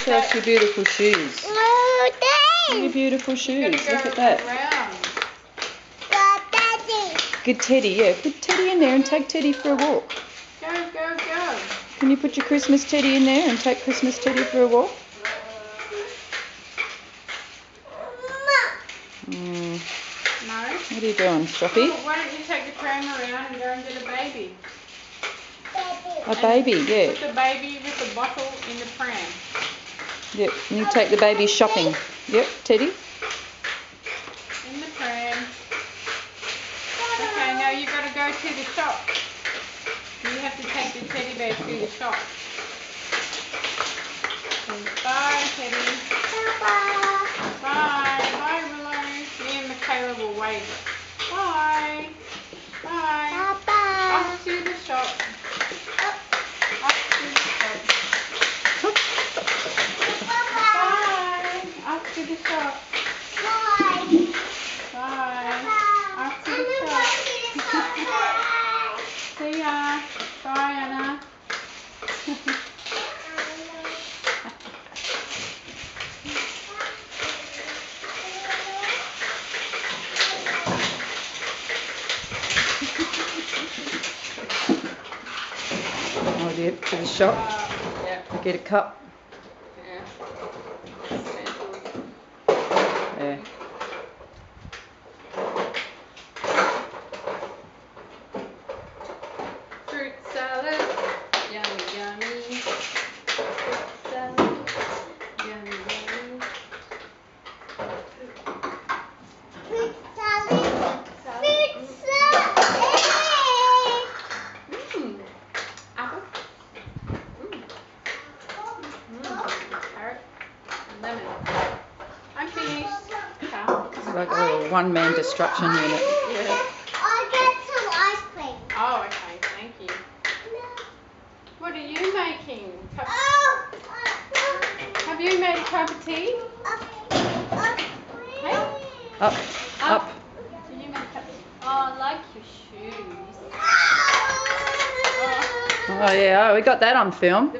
show us your beautiful shoes. Your beautiful shoes. Look at that. Good Teddy, yeah. Put Teddy in there and take Teddy for a walk. Go, go, go. Can you put your Christmas Teddy in there and take Christmas Teddy for a walk? No. What are you doing, Stroppy? Why don't you take the pram around and go and get a baby? A baby, yeah. Put the baby with the bottle in the pram. Yep, and you take the baby shopping. Yep, Teddy. In the pram. Okay, now you've got to go to the shop. You have to take the teddy bear to the shop. Bye, Teddy. Bye. Bye, Willow. Me and Michaela will wait. Bye. Bye. Off to the shop. Off to the shop. Bye. Off to the shop. Bye. Off to the shop. See ya. Bye, Anna. Oh, yeah, to the shop. Yeah. Get a cup. Yeah. Yeah. Fruit salad. Yummy, yummy. Fruit salad. Yummy, yummy. Apple. Carrot. Lemon. I'm finished. It's like a little one-man destruction unit. Yeah. I'll get some ice cream. Oh, okay. Thank you. What are you making? Have you made a cup of tea? Hey? Up, up. Did you make a cup of tea? Oh, I like your shoes. Oh, yeah, we got that on film. The